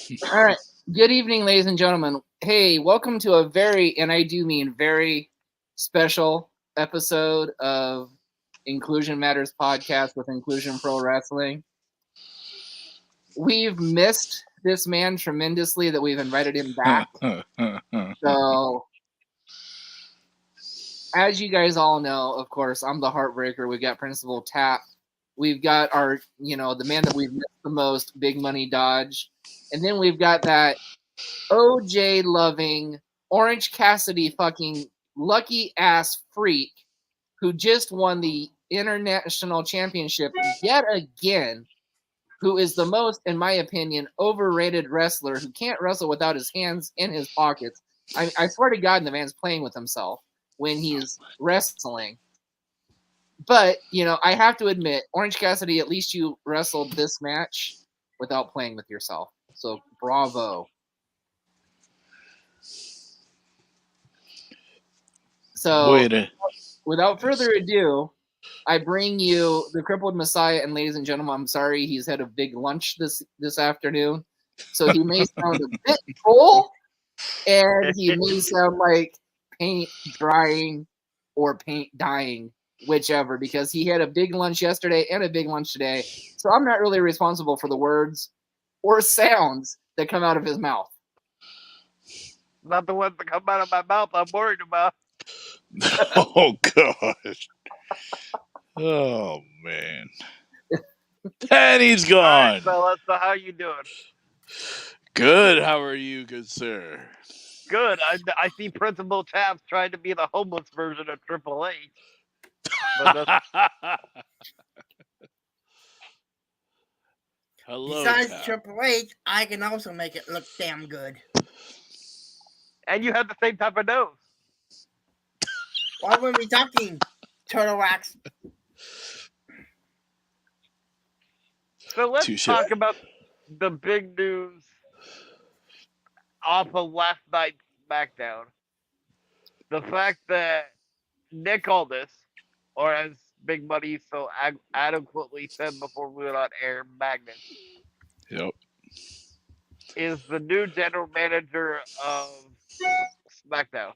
All right. Good evening, ladies and gentlemen. Hey, welcome to a very, and I do mean very, special episode of Inclusion Matters podcast with Inclusion Pro Wrestling. We've missed this man tremendously that we've invited him back. So, as you guys all know, of course, I'm the Heartbreaker. We've got Principal Tap. We've got our, the man that we've missed the most, Big Money Dodge. And then we've got that OJ loving, Orange Cassidy fucking lucky ass freak who just won the international championship yet again, who is the most, in my opinion, overrated wrestler who can't wrestle without his hands in his pockets. I swear to God, the man's playing with himself when he's wrestling. But, I have to admit, Orange Cassidy, at least you wrestled this match without playing with yourself. So, bravo. So, without further ado, I bring you the Crippled Messiah, and ladies and gentlemen, I'm sorry he's had a big lunch this afternoon, so he may sound a bit full, and he may sound like paint drying or paint dying, whichever, because he had a big lunch yesterday and a big lunch today, so I'm not really responsible for the words or sounds that come out of his mouth. Not the ones that come out of my mouth I'm worried about. Oh, gosh. Oh, man. And he's gone. All right, fellas, so how you doing? Good. How are you, good sir? Good. I see Principal Taps trying to be the homeless version of Triple H. But Hello, Besides Tap. Triple H, I can also make it look damn good. And you have the same type of nose. Why were we talking, Turtle Wax? So let's Touché. talk about the big news off of last night's SmackDown. The fact that Nick Aldis, or as Big Money so adequately said before we went on air, Magnus, Yep. is the new general manager of SmackDown.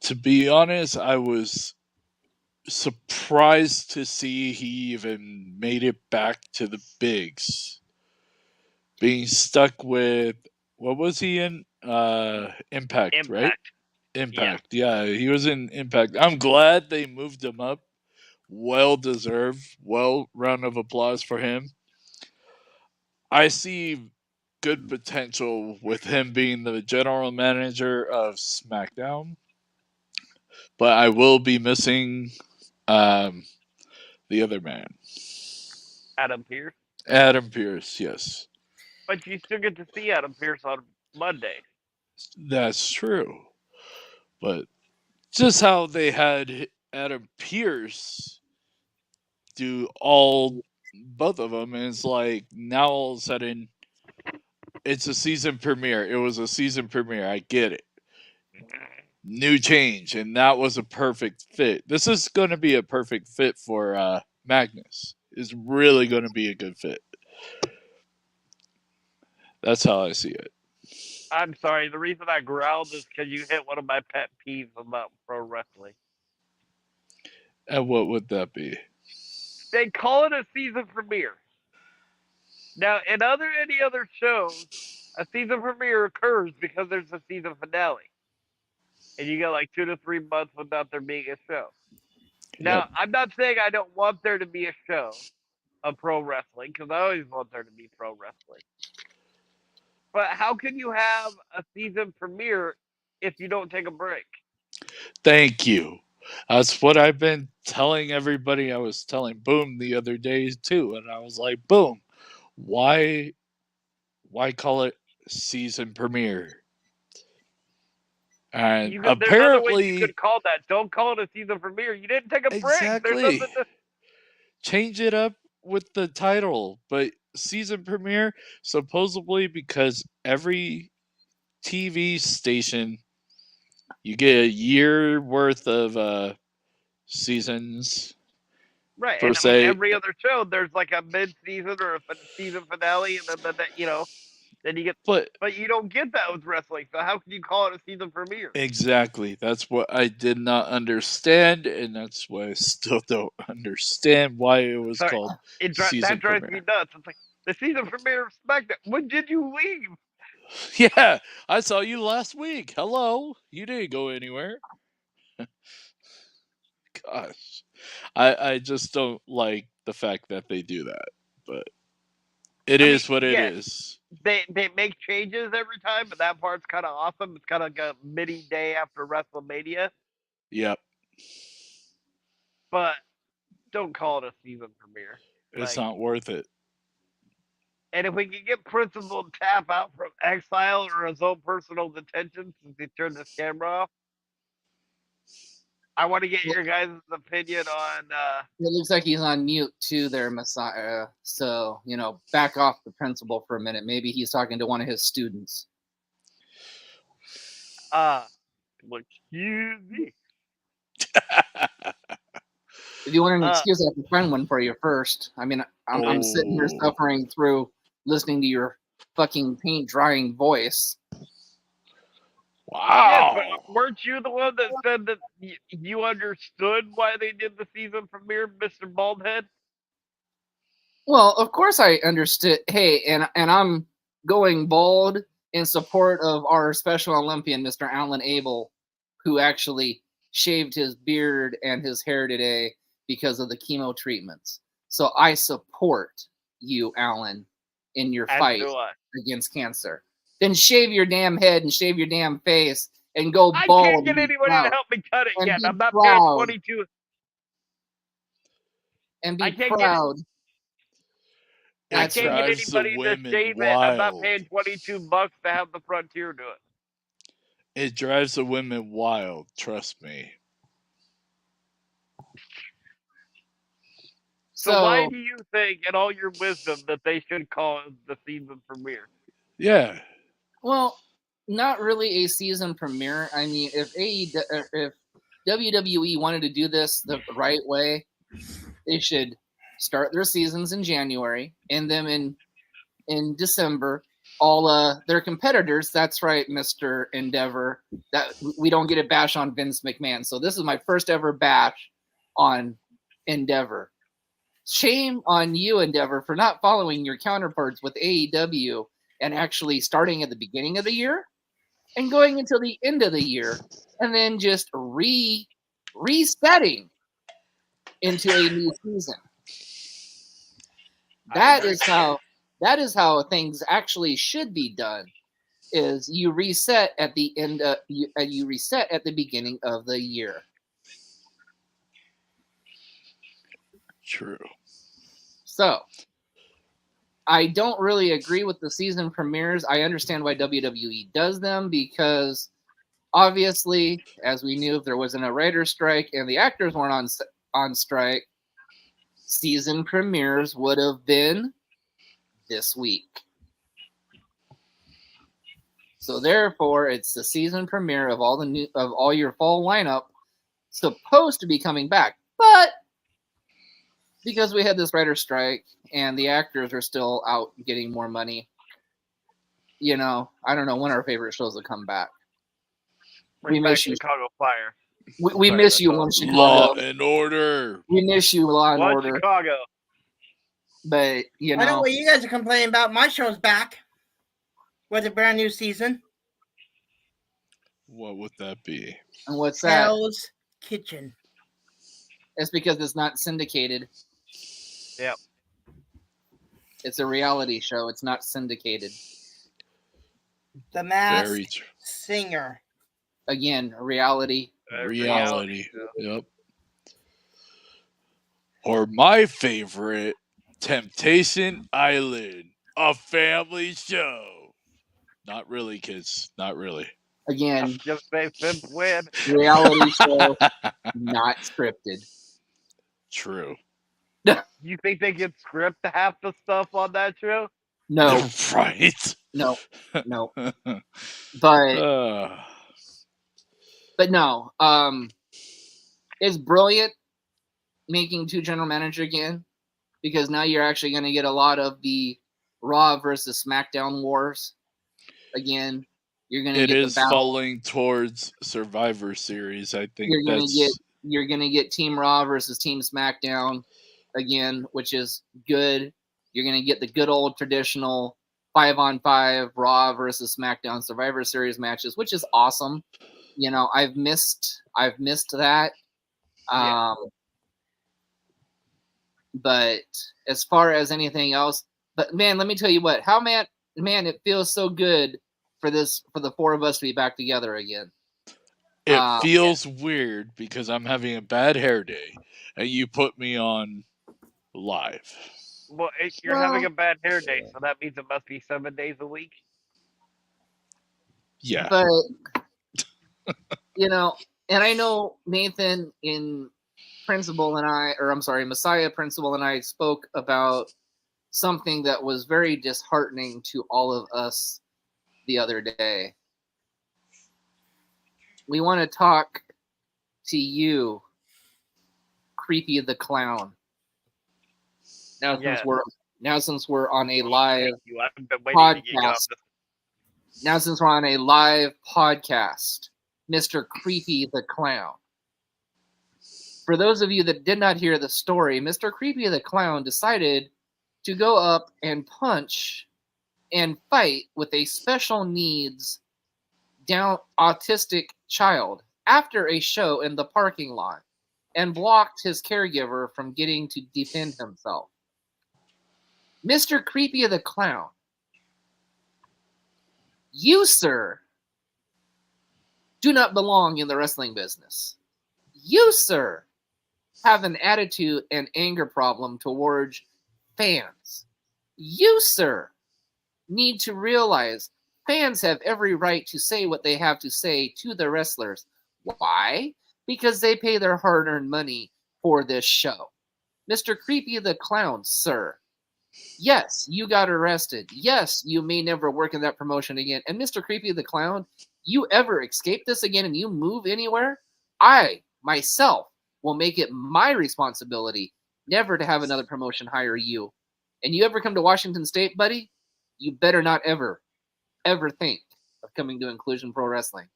To be honest, I was surprised to see he even made it back to the bigs. Being stuck with, what was he in? Impact, right? Impact. Yeah, he was in Impact. I'm glad they moved him up. Well deserved. Well, round of applause for him. I see good potential with him being the general manager of SmackDown. But I will be missing the other man. Adam Pearce. Adam Pearce, yes. But you still get to see Adam Pearce on Monday. That's true. But just how they had Adam Pearce do both of them, and it's like now all of a sudden it's a season premiere. It was a season premiere. I get it. New change, and that was a perfect fit. This is going to be a perfect fit for Magnus. It's really going to be a good fit. That's how I see it. I'm sorry. The reason I growled is because you hit one of my pet peeves about pro wrestling. And what would that be? They call it a season premiere. Now, in any other shows, a season premiere occurs because there's a season finale. And you get like 2 to 3 months without there being a show. Now, Yep. I'm not saying I don't want there to be a show of pro wrestling, because I always want there to be pro wrestling. But how can you have a season premiere if you don't take a break? Thank you. That's what I've been telling everybody. I was telling Boom the other day too, and I was like, Boom, why call it season premiere? And There's other ways you could call that. Don't call it a season premiere. You didn't take a break. Exactly. Change it up with the title, but season premiere supposedly because every TV station you get a year worth of seasons, Right, per and I se. mean, every other show, there's like a mid-season or a season finale, and then then you get. But But you don't get that with wrestling, so how can you call it a season premiere? exactly, that's what I did not understand, and that's why I still don't understand why it was Sorry, called that season drives premiere. me nuts. It's like the season premiere of SmackDown. When did you leave? Yeah, I saw you last week. Hello, you didn't go anywhere. Gosh, I just don't like the fact that they do that, but it is what it is. They make changes every time, but that part's kind of awesome. It's kind of like a mini day after WrestleMania, Yep, but don't call it a season premiere. it's Like, not worth it. and if we can get Principal Tap out from exile or his own personal detention since he turned his camera off, I want to get your guys' opinion on. It looks like he's on mute too there, Messiah. So, back off the principal for a minute. Maybe he's talking to one of his students. Excuse me. If you want an excuse, I have to find one for you first. I mean, I'm sitting here suffering through listening to your fucking paint drying voice. Wow. Yeah, but weren't you the one that said that you understood why they did the season premiere, Mr. Baldhead? Well, of course I understood. Hey, and I'm going bald in support of our Special Olympian, Mr. Alan Abel, who actually shaved his beard and his hair today because of the chemo treatments. So I support you, Alan, in your fight against cancer. Then shave your damn head and shave your damn face and go bald. I can't get anybody to help me cut it yet. I'm not paying 22. And be proud. I can't get anybody to shave it. I'm not paying $22 to have the Frontier do it. It drives the women wild, trust me. So why do you think, in all your wisdom, that they should call it the season premiere? Yeah. Well, not really a season premiere. I mean, if WWE wanted to do this the right way, they should start their seasons in January, and then in December, all their competitors. That's right, Mr. Endeavor. That we don't get a bash on Vince McMahon. So this is my first ever bash on Endeavor. Shame on you, Endeavor, for not following your counterparts with AEW and actually starting at the beginning of the year and going until the end of the year and then just resetting into a new season. That is how things actually should be done. Is you reset at the end of you reset at the beginning of the year. True. So, I don't really agree with the season premieres. I understand why WWE does them because obviously, as we knew, if there wasn't a writer's strike and the actors weren't on strike, season premieres would have been this week. So therefore, it's the season premiere of all your fall lineup supposed to be coming back, but because we had this writer's strike and the actors are still out getting more money, I don't know when our favorite shows will come back. We miss you, Chicago Fire. We miss you, One Chicago. Law and Order. We miss you, Law and Order. Chicago. But I know what you guys are complaining about. My show's back with a brand new season. What would that be? And what's that? Hell's Kitchen. It's because it's not syndicated. Yep. It's a reality show. It's not syndicated. The Masked Singer. Again, reality. Reality. Yep. Or my favorite, Temptation Island, a family show. Not really, kids. Not really. Again, just say win. Reality show, not scripted. True. You think they can script half the stuff on that show? No. Right. No. But no. It's brilliant. making 2 general manager again, because now you're actually going to get a lot of the Raw versus SmackDown wars again. You're going to It get is the battle. falling towards Survivor Series. I think You're going to get Team Raw versus Team SmackDown again, which is good. You're going to get the good old traditional 5-on-5 Raw versus SmackDown Survivor Series matches, which is awesome. You know, I've missed that. But as far as anything else, but man, let me tell you what, man, it feels so good for the 4 of us to be back together again. It feels weird because I'm having a bad hair day, and you put me on live. Well, you're having a bad hair day, so that means it must be 7 days a week. Yeah. But you know, and I know Nathan in Principal and Messiah Principal and I spoke about something that was very disheartening to all of us the other day. We want to talk to you, Creepy the Clown. Now since we're on a live podcast. Now since we're on a live podcast, Mr. Creepy the Clown. For those of you that did not hear the story, Mr. Creepy the Clown decided to go up and punch and fight with a special needs down autistic child after a show in the parking lot and blocked his caregiver from getting to defend himself. Mr. Creepy the Clown, you, sir, do not belong in the wrestling business. You, sir, have an attitude and anger problem towards fans. You, sir, need to realize fans have every right to say what they have to say to the wrestlers. Why? Because they pay their hard-earned money for this show. Mr. Creepy the Clown, sir. Yes, you got arrested. Yes, you may never work in that promotion again. And Mr. Creepy the Clown, you ever escape this again and you move anywhere, I, myself, will make it my responsibility never to have another promotion hire you. And you ever come to Washington State, buddy, you better not ever think of coming to Inclusion Pro Wrestling.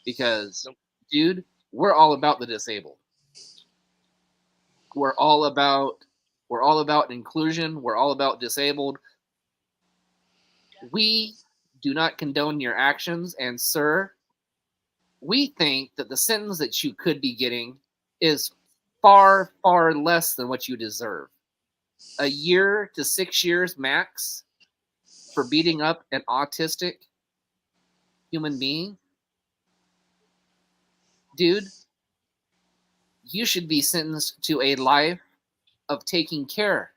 Because, dude, we're all about the disabled. We're all about inclusion. We're all about disabled. We do not condone your actions. And, sir, we think that the sentence that you could be getting is far, far less than what you deserve. A year to 6 years max for beating up an autistic human being. Dude, you should be sentenced to a life of taking care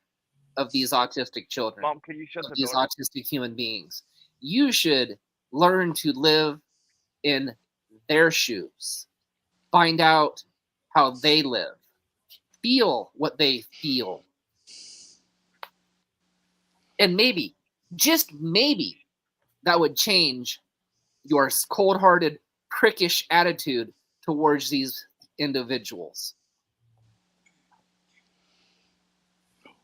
of these autistic children. Mom, can you shut the these door? Autistic human beings. You should learn to live in their shoes. Find out how they live. Feel what they feel. And maybe, just maybe, that would change your cold-hearted, prickish attitude towards these individuals.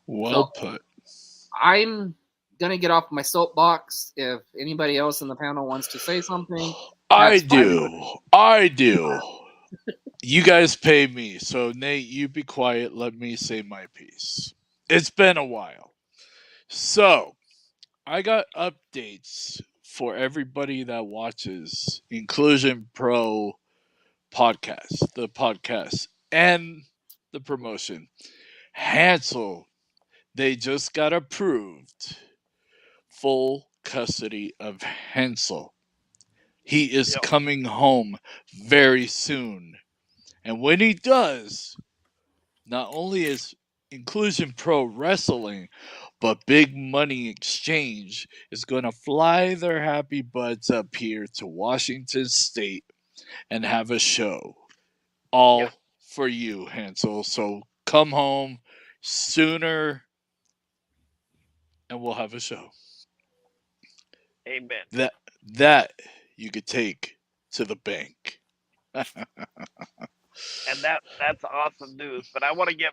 Well put. I'm going to get off my soapbox. If anybody else in the panel wants to say something. I do. You guys pay me. So, Nate, you be quiet. Let me say my piece. It's been a while. So, I got updates for everybody that watches Inclusion Pro podcast, the podcast, and the promotion. Hansel, they just got approved full custody of Hansel. He is coming home very soon. And when he does, not only is Inclusion Pro Wrestling, but Big Money Exchange is going to fly their happy butts up here to Washington State and have a show. All for you, Hansel. So come home sooner and we'll have a show. Amen. That you could take to the bank. And that's awesome news. But I want to get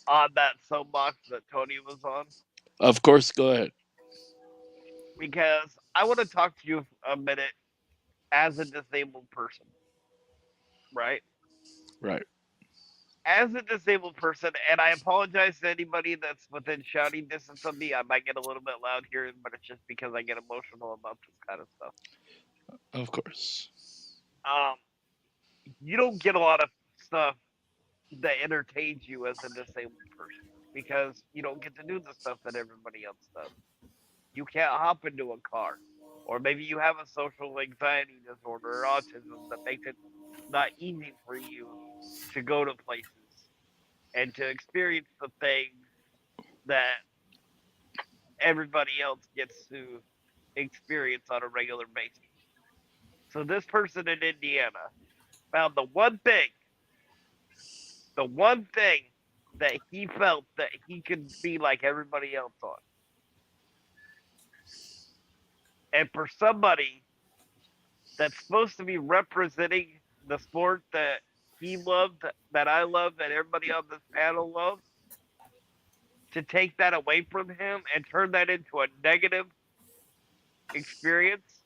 on that soapbox that Tony was on, Of course, go ahead. because I want to talk to you a minute as a disabled person, right? Right. As a disabled person, and I apologize to anybody that's within shouting distance of me. I might get a little bit loud here, but it's just because I get emotional about this kind of stuff. Of course. Um, you don't get a lot of stuff that entertains you as a disabled person because you don't get to do the stuff that everybody else does. You can't hop into a car, or maybe you have a social anxiety disorder or autism that makes it not easy for you to go to places and to experience the things that everybody else gets to experience on a regular basis. So this person in Indiana found the one thing that he felt that he could be like everybody else on. And for somebody that's supposed to be representing the sport that he loved, that I love, that everybody on this panel loves, to take that away from him and turn that into a negative experience,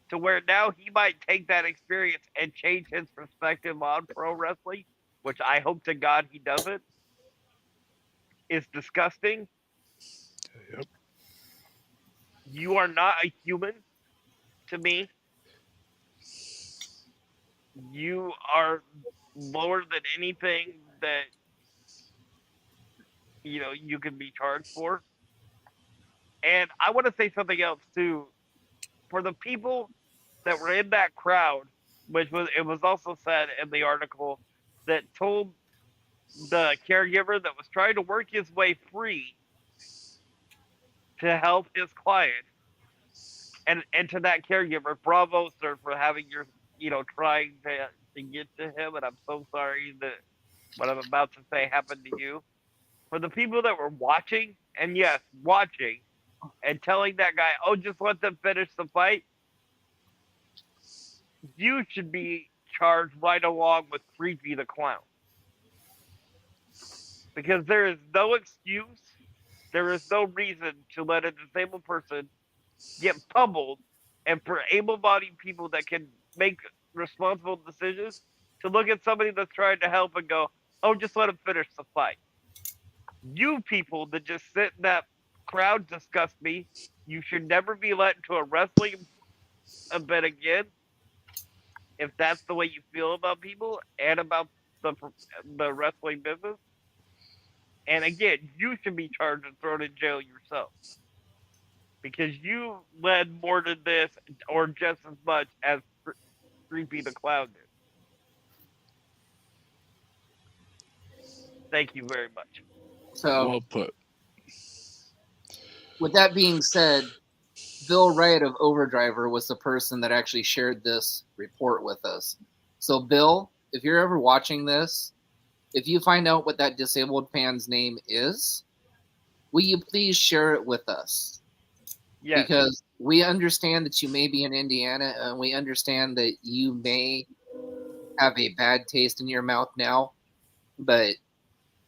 to where now he might take that experience and change his perspective on pro wrestling, which I hope to God he doesn't, is disgusting. Yep. You are not a human to me. You are lower than anything that you can be charged for. And I want to say something else too. For the people that were in that crowd, it was also said in the article that told the caregiver that was trying to work his way free to help his client, and to that caregiver, bravo, sir, for having your trying to get to him. And I'm so sorry that what I'm about to say happened to you. For the people that were watching, and yes, watching, and telling that guy, oh, just let them finish the fight, you should be charged right along with Creepy the Clown. Because there is no excuse, there is no reason to let a disabled person get pummeled, and for able bodied people that can make responsible decisions to look at somebody that's trying to help and go, oh, just let him finish the fight. You people that just sit in that crowd disgust me. You should never be let into a wrestling event again if that's the way you feel about people and about the wrestling business. And again, you should be charged and thrown in jail yourself, because you led more to this, or just as much as Creepy the Clown did. Thank you very much. So, Well put. with that being said, Bill Wright of Overdriver was the person that actually shared this report with us. So, Bill, if you're ever watching this, if you find out what that disabled fan's name is, will you please share it with us? Yes. Because we understand that you may be in Indiana, and we understand that you may have a bad taste in your mouth now, but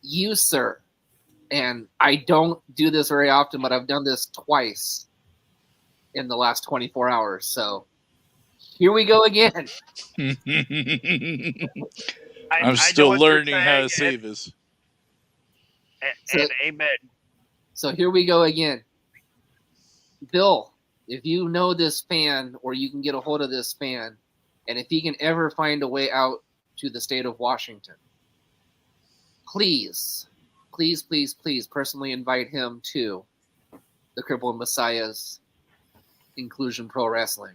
you, sir, and I don't do this very often, but I've done this twice in the last 24 hours. So here we go again. I'm still learning how to say this. And amen. So here we go again. Bill, if you know this fan, or you can get a hold of this fan, and if he can ever find a way out to the state of Washington, please, please, please, please personally invite him to the Crippled Messiah's Inclusion Pro Wrestling.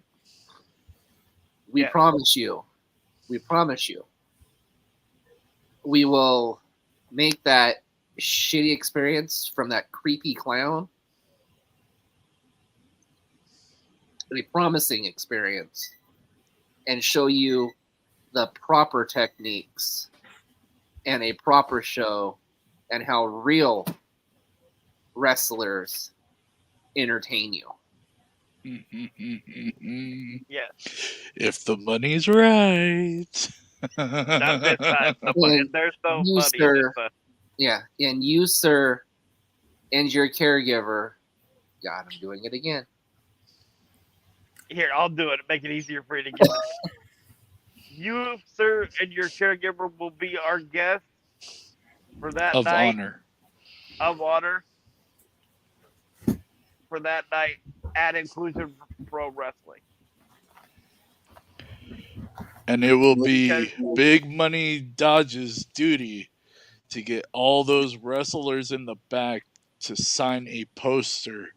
We promise you, we will make that shitty experience from that creepy clown a promising experience, and show you the proper techniques and a proper show, and how real wrestlers entertain you. Yes. If the money's right. Not this time. There's no you, money. sir, and you, sir, and your caregiver. God, I'm doing it again. Here, I'll do it. Make it easier for you to get. You, sir, and your caregiver will be our guests for that Of night honor. of honor for that night at Inclusion Pro Wrestling. And it will be Big Money Dodge's duty to get all those wrestlers in the back to sign a poster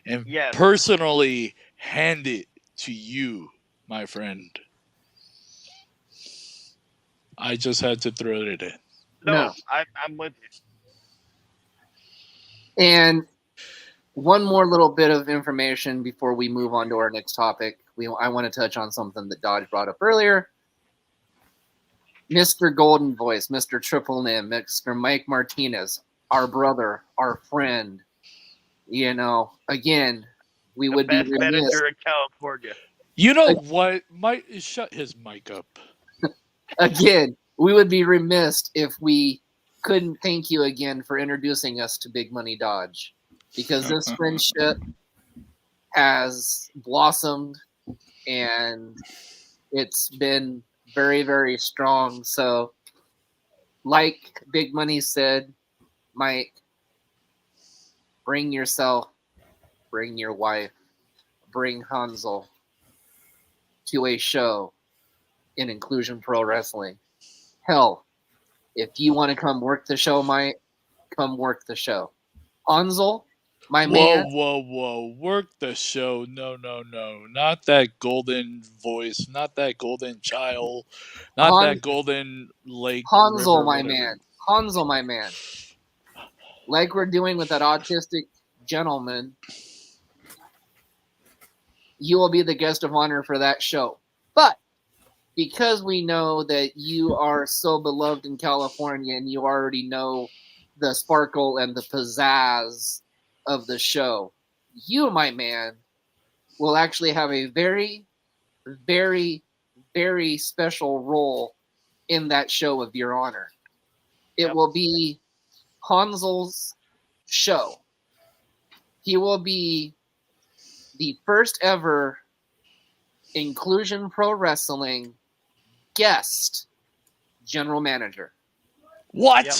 and personally hand it to you, my friend. I just had to throw it in. No. I'm with you. And one more little bit of information before we move on to our next topic. I want to touch on something that Dodge brought up earlier. Mr. Golden Voice, Mr. Triple M, Mr. Mike Martinez, our brother, our friend. You know, again, we would be remiss. Manager in California. You know what? Shut his mic up. Again, we would be remiss if we couldn't thank you again for introducing us to Big Money Dodge, because this friendship has blossomed and it's been very, very strong. So, like Big Money said, Mike, bring yourself, bring your wife, bring Hansel to a show in Inclusion Pro Wrestling. Hell, if you want to come work the show, Mike, come work the show. Hansel, my man. Whoa. Work the show. No. Not that golden voice. Not that golden child. Not that golden lake. Hansel, river, my man. Hansel, my man. Like we're doing with that autistic gentleman, you will be the guest of honor for that show. But because we know that you are so beloved in California and you already know the sparkle and the pizzazz of the show, you, my man, will actually have a very, very, very special role in that show of your honor. It will be Hansel's show. He will be the first ever Inclusion Pro Wrestling guest general manager. What? Yep.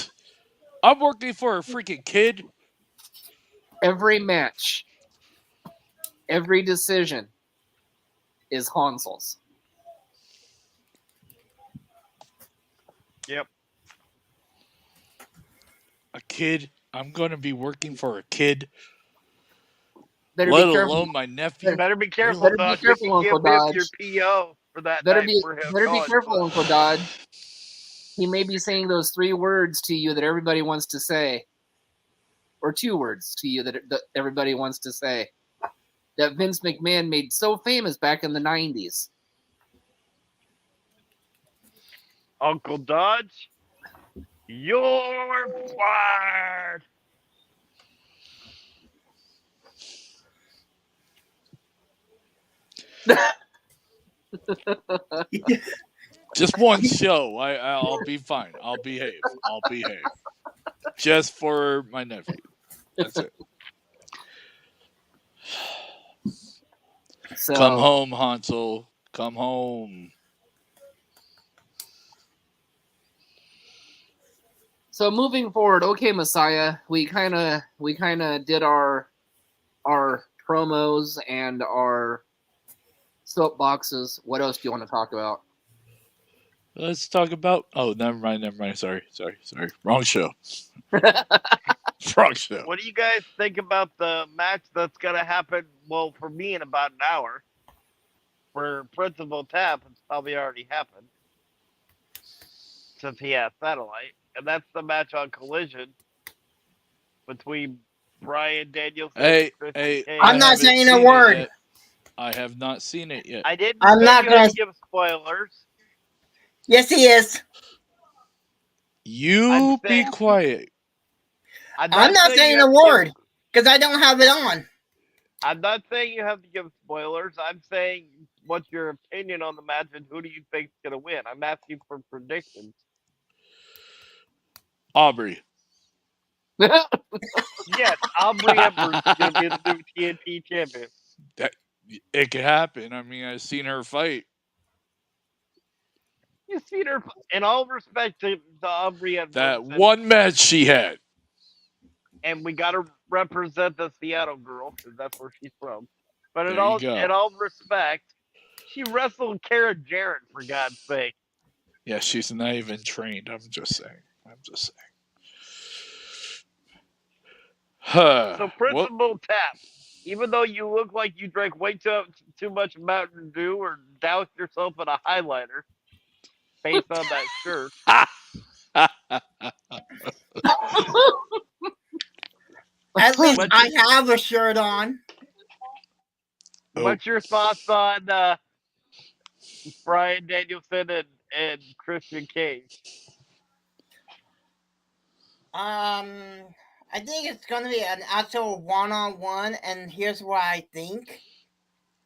I'm working for a freaking kid. Every match, every decision is Hansel's. Yep. A kid? I'm going to be working for a kid. Better let be careful. Alone my nephew. You better be careful, Dodge. Be careful, Uncle Dodge. Your PO for that better night be, for him. Better be careful, Uncle Dodge. He may be saying those 3 words to you that everybody wants to say. Or 2 words to you that everybody wants to say. That Vince McMahon made so famous back in the 90s. Uncle Dodge, you're fired. Just one show. I'll be fine. I'll behave. Just for my nephew. That's it. So, come home, Hansel. Come home. So moving forward, okay, Messiah, we kind of did our promos and our soapboxes. What else do you want to talk about? Let's talk about. Oh, never mind. Sorry. Wrong show. Wrong show. What do you guys think about the match that's gonna happen? Well, for me, in about an hour. For Principal Tap, it's probably already happened since he has satellite, and that's the match on Collision between Brian Danielson. Hey! I'm not saying a word. I have not seen it yet. I didn't. I'm not going to give spoilers. Yes, he is. You be quiet. I'm not saying a word because I don't have it on. I'm not saying you have to give spoilers. I'm saying what's your opinion on the match and who do you think's gonna win? I'm asking for predictions. Aubrey. Yes, Aubrey Edwards is gonna be the new TNT champion. It could happen. I mean, I've seen her fight. You've seen her, in all respect to Aubrey Edwards. That one match she had. And we got to represent the Seattle girl because that's where she's from. But in There you all go. respect, she wrestled Kara Jarrett for God's sake. Yeah, she's not even trained. I'm just saying. So Principal Tap, even though you look like you drank way too much Mountain Dew or doused yourself in a highlighter based on that shirt. At least I have a shirt on. What's your thoughts on Bryan Danielson and Christian Cage? I think it's going to be an actual one-on-one, and here's what I think.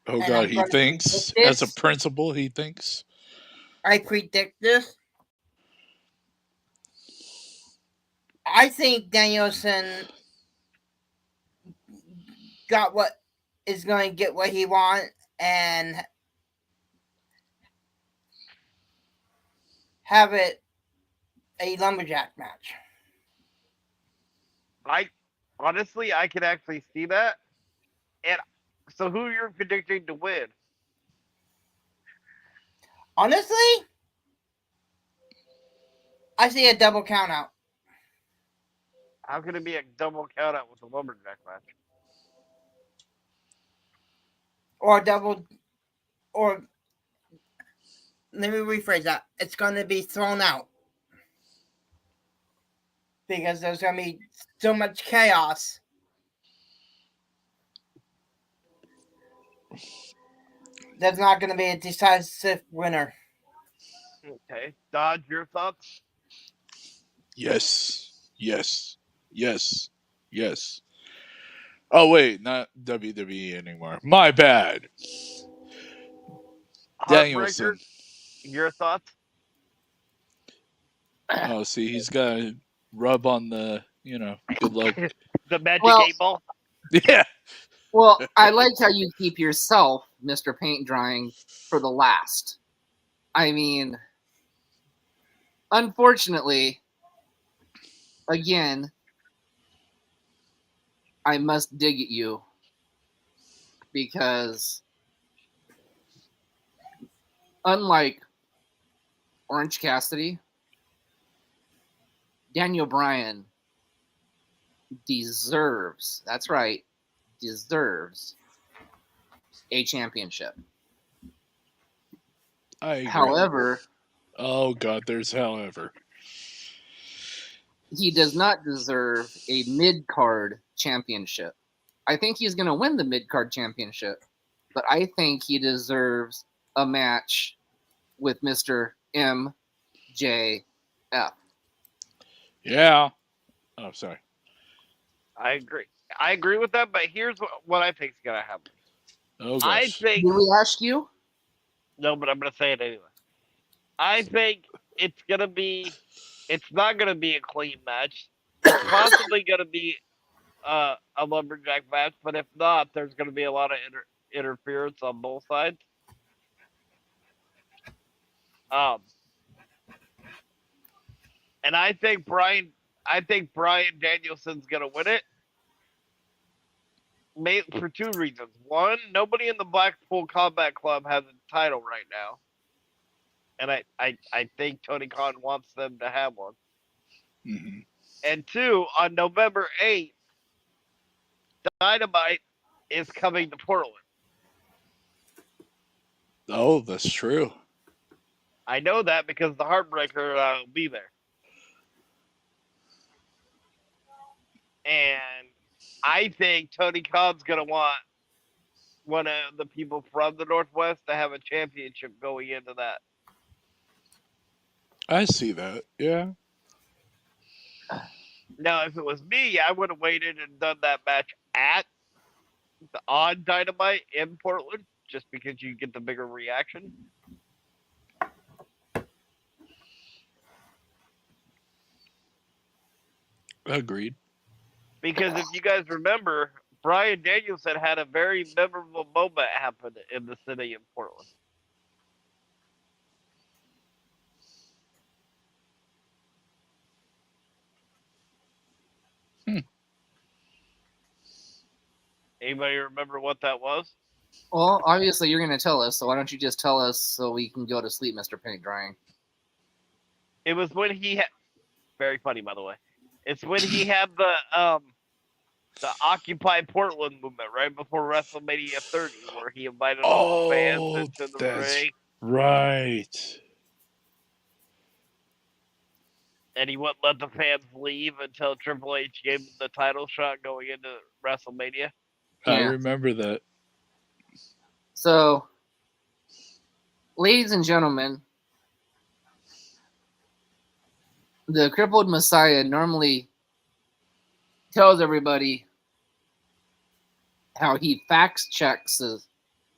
Oh, God, he thinks? As a principal, he thinks? I predict this. I think Danielson got what is going to get what he wants and have it a lumberjack match. I could actually see that. And so who you're predicting to win? Honestly, I see a double count out. How can it be a double count out with a lumberjack match? Or let me rephrase that. It's going to be thrown out. Because there's going to be so much chaos. There's not going to be a decisive winner. Okay. Dodge, your thoughts? Yes. Oh, wait, not WWE anymore. My bad. Danielson. Your thoughts? Oh, see, he's got to rub on the, good luck. The magic 8-ball? Yeah. Well, I like how you keep yourself, Mr. Paint Drying, for the last. I mean, unfortunately, again, I must dig at you because unlike Orange Cassidy, Daniel Bryan deserves, that's right, deserves a championship. I agree. However, oh God, there's however. He does not deserve a mid-card championship. I think he's going to win the mid-card championship, but I think he deserves a match with Mr. MJF. Yeah. Oh, sorry. I agree with that, but here's what I think is going to happen. Oh, gosh. I think. Did we ask you? No, but I'm going to say it anyway. I think it's going to be. It's not going to be a clean match. It's possibly going to be a lumberjack match, but if not, there's going to be a lot of interference on both sides. And I think Bryan Danielson's going to win it. For two reasons. One, nobody in the Blackpool Combat Club has a title right now. And I think Tony Khan wants them to have one. Mm-hmm. And two, on November 8th, Dynamite is coming to Portland. Oh, that's true. I know that because the Heartbreaker will be there. And I think Tony Khan's going to want one of the people from the Northwest to have a championship going into that. I see that, yeah. Now, if it was me, I would have waited and done that match at on Dynamite in Portland, just because you get the bigger reaction. Agreed. Because if you guys remember, Bryan Danielson had a very memorable moment happen in the city of Portland. Anybody remember what that was? Well, obviously you're going to tell us, so why don't you just tell us so we can go to sleep, Mr. Paint Drying? It was when he had. Very funny, by the way. It's when he had the Occupy Portland movement right before WrestleMania 30, where he invited all the fans into the ring. Right. And he wouldn't let the fans leave until Triple H gave him the title shot going into WrestleMania. I Yeah. remember that. So, ladies and gentlemen, the Crippled Messiah normally tells everybody how he fact checks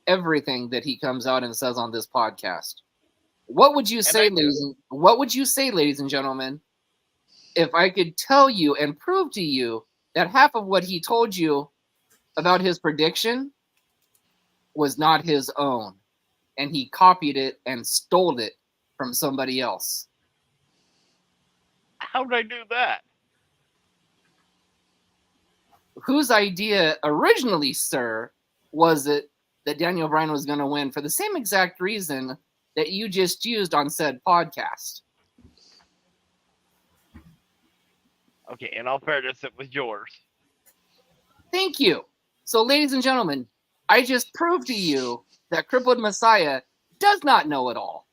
everything that he comes out and says on this podcast. What would you say, ladies and gentlemen, if I could tell you and prove to you that half of what he told you about his prediction was not his own, and he copied it and stole it from somebody else? How did I do that? Whose idea originally, sir, was it that Daniel Bryan was going to win for the same exact reason that you just used on said podcast? Okay, in all fairness, it was yours. Thank you. So, ladies and gentlemen, I just proved to you that Crippled Messiah does not know it all.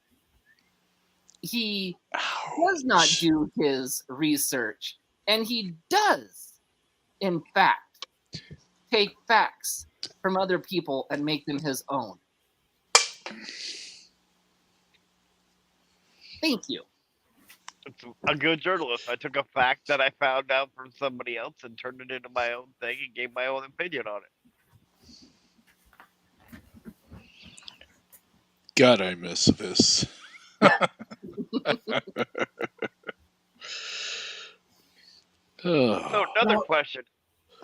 He does not do his research, and he does, in fact, take facts from other people and make them his own. Thank you. It's a good journalist. I took a fact that I found out from somebody else and turned it into my own thing and gave my own opinion on it. God, I miss this. So another question,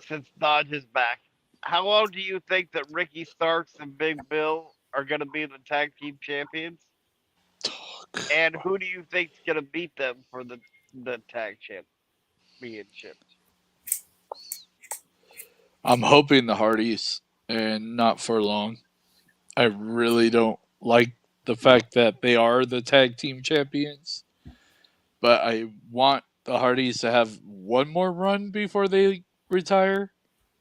since Dodge is back, how long do you think that Ricky Starks and Big Bill are going to be the tag team champions? And who do you think's going to beat them for the tag championship? I'm hoping the Hardys, and not for long. I really don't like the fact that they are the tag team champions, but I want the Hardys to have one more run before they retire.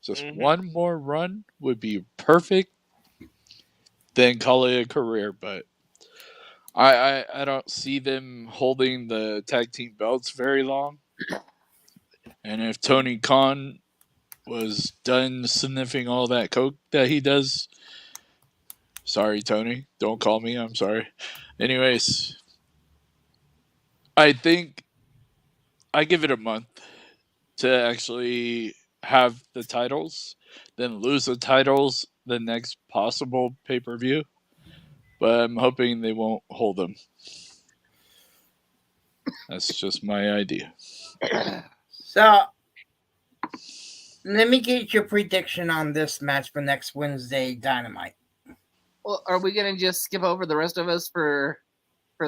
Just one more run would be perfect. Then call it a career, but I don't see them holding the tag team belts very long. And if Tony Khan was done sniffing all that coke that he does, sorry, Tony, don't call me, I'm sorry. Anyways, I think I give it a month to actually have the titles, then lose the titles the next possible pay-per-view. But I'm hoping they won't hold them. That's just my idea. So, let me get your prediction on this match for next Wednesday Dynamite. Well, are we going to just skip over the rest of us for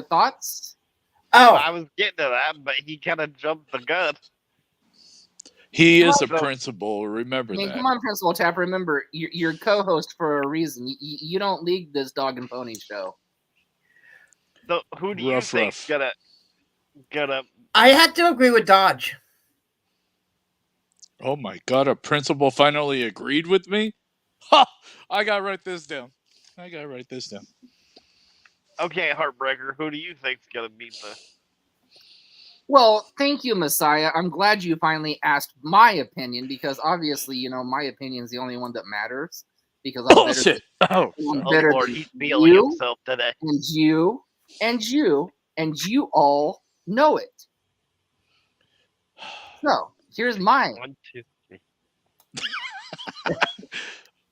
thoughts? Oh, I was getting to that, but he kind of jumped the gun. He is a principal. Remember that. Come on, Principal Tap. Remember, you're co-host for a reason. You don't lead this dog and pony show. So who do you think's gonna? I had to agree with Dodge. Oh my God! A principal finally agreed with me. Ha! I gotta write this down. Okay, Heartbreaker. Who do you think's gonna beat the? Well, thank you, Messiah. I'm glad you finally asked my opinion because obviously, my opinion is the only one that matters. Because I'm bullshit. I'm better Lord, than he's feeling himself today. And you all know it. So here's mine. 1, 2, 3.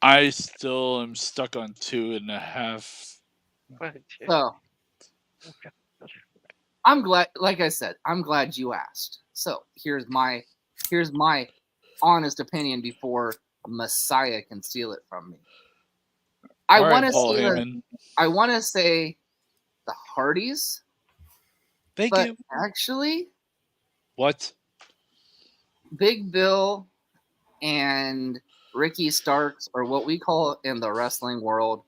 I still am stuck on 2.5. So I'm glad, like I said, I'm glad you asked. So here's my honest opinion before Messiah can steal it from me. I All right, want to Paul say Heyman. I want to say the Hardys, Thank but you. actually What? Big Bill and Ricky Starks are what we call in the wrestling world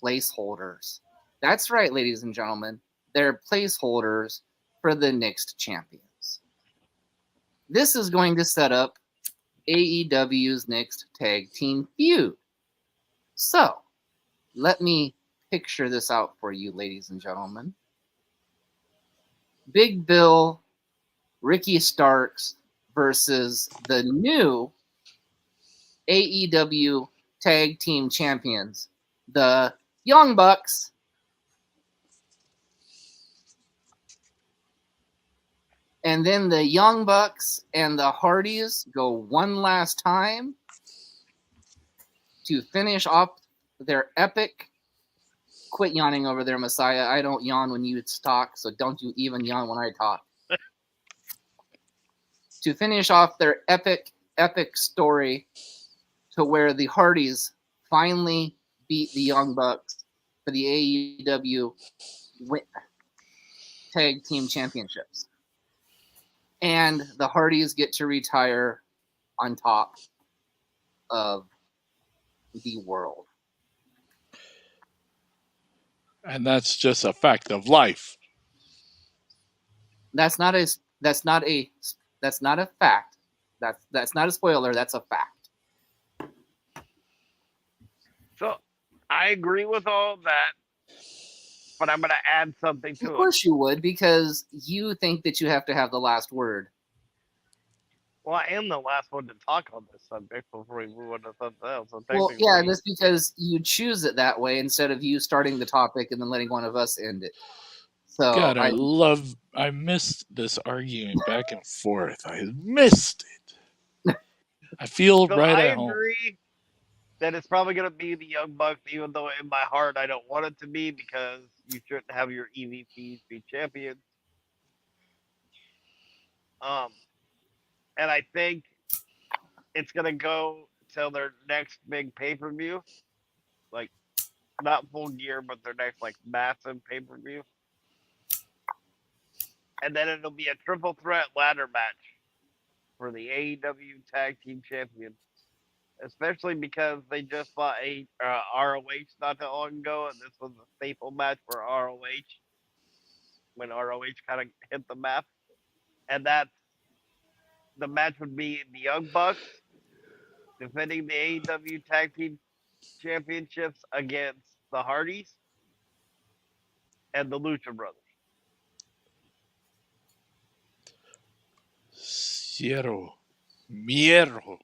placeholders. That's right, ladies and gentlemen. They're placeholders for the next champions. This is going to set up AEW's next tag team feud. So, let me picture this out for you, ladies and gentlemen. Big Bill, Ricky Starks versus the new AEW tag team champions, the Young Bucks. And then the Young Bucks and the Hardys go one last time to finish off their epic. Quit yawning over there, Messiah. I don't yawn when you talk, so don't you even yawn when I talk. To finish off their epic story to where the Hardys finally beat the Young Bucks for the AEW Tag Team Championships. And the Hardys get to retire on top of the world. And that's just a fact of life. That's not a fact. That's not a spoiler, that's a fact. So I agree with all that, but I'm going to add something to it. Of course you would, because you think that you have to have the last word. Well, I am the last one to talk on this subject before we move on to something else. So Well, yeah, that's because you choose it that way instead of you starting the topic and then letting one of us end it. So God, I missed this arguing back and forth. I missed it. I feel right at home. I agree that it's probably going to be the Young Bucks, even though in my heart I don't want it to be, because you shouldn't have your EVPs be champions. And I think it's going to go till their next big pay-per-view. Like, not Full Gear, but their next, like, massive pay-per-view. And then it'll be a triple threat ladder match for the AEW Tag Team Champion. Especially because they just fought ROH not too long ago, and this was a staple match for ROH when ROH kind of hit the map. And that the match would be the Young Bucks defending the AEW Tag Team Championships against the Hardys and the Lucha Brothers. Mierro.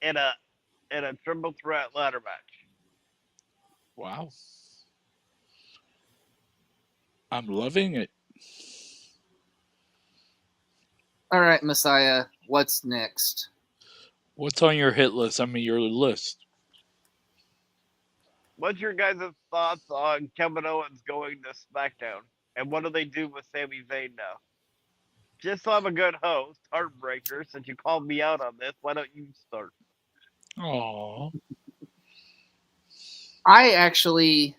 In a triple threat ladder match. Wow. I'm loving it. all right, Messiah, what's next? What's on your hit list? I mean, your list. What's your guys' thoughts on Kevin Owens going to SmackDown? And what do they do with Sami Zayn now? Just so I'm a good host, Heartbreaker, since you called me out on this, why don't you start? Aww. I actually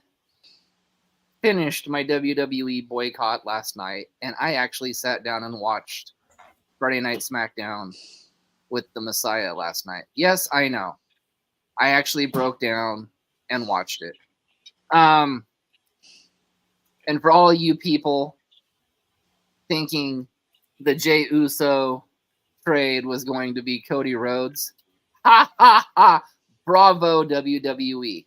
finished my WWE boycott last night, and I actually sat down and watched Friday Night SmackDown with the Messiah last night. Yes, I know. I actually broke down and watched it. And for all you people thinking the Jey Uso trade was going to be Cody Rhodes, ha ha ha! Bravo, WWE.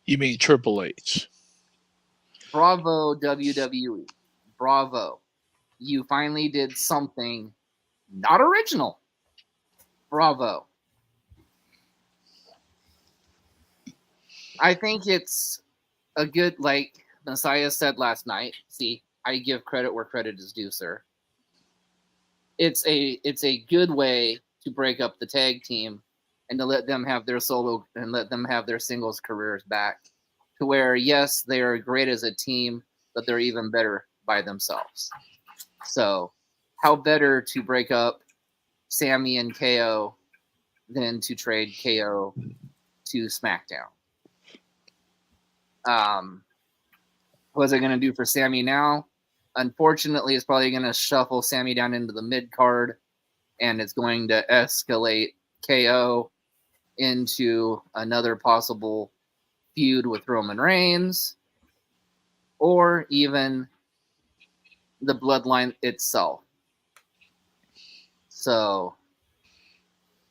You mean Triple H? Bravo, WWE. Bravo. You finally did something not original. Bravo. I think it's a good, like Messiah said last night. See, I give credit where credit is due, sir. It's a good way to break up the tag team and to let them have their solo and let them have their singles careers back to where, yes, they are great as a team, but they're even better by themselves. So how better to break up Sammy and KO than to trade KO to SmackDown? What's it going to do for Sammy now? Unfortunately, it's probably going to shuffle Sammy down into the mid card, and it's going to escalate KO into another possible feud with Roman Reigns, or even the bloodline itself. So,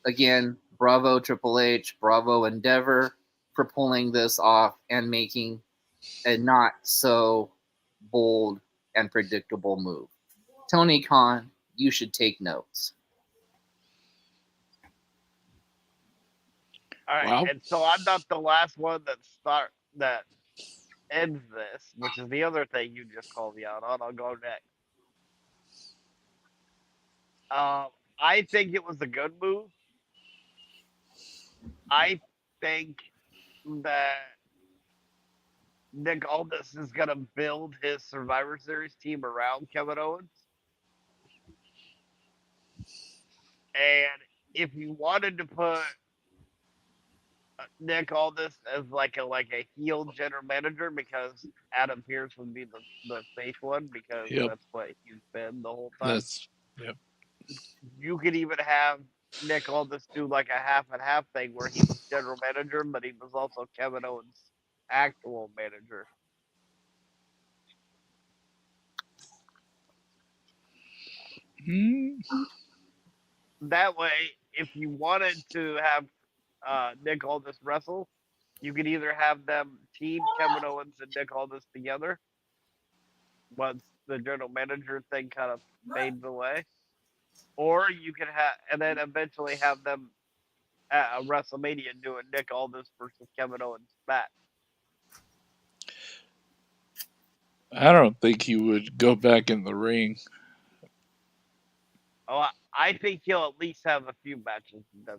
again, bravo Triple H, bravo Endeavor for pulling this off and making a not so bold and predictable move. Tony Khan, you should take notes. All right, Wow. and so I'm not the last one that ends this, which is the other thing you just called me out on. I'll go next. I think it was a good move. I think that Nick Aldis is going to build his Survivor Series team around Kevin Owens. And if you wanted to put Nick Aldis as like a heel general manager, because Adam Pearce would be the face one, because Yep. that's what he's been the whole time. That's yep. You could even have Nick Aldis do like a half and half thing where he was general manager, but he was also Kevin Owens' actual manager. That way, if you wanted to have Nick Aldis wrestle, you could either have them team Kevin Owens and Nick Aldis together once the general manager thing kind of fades away, or you could have, and then eventually have them at a WrestleMania doing Nick Aldis versus Kevin Owens match. I don't think he would go back in the ring. Oh, I think he'll at least have a few matches in WWE.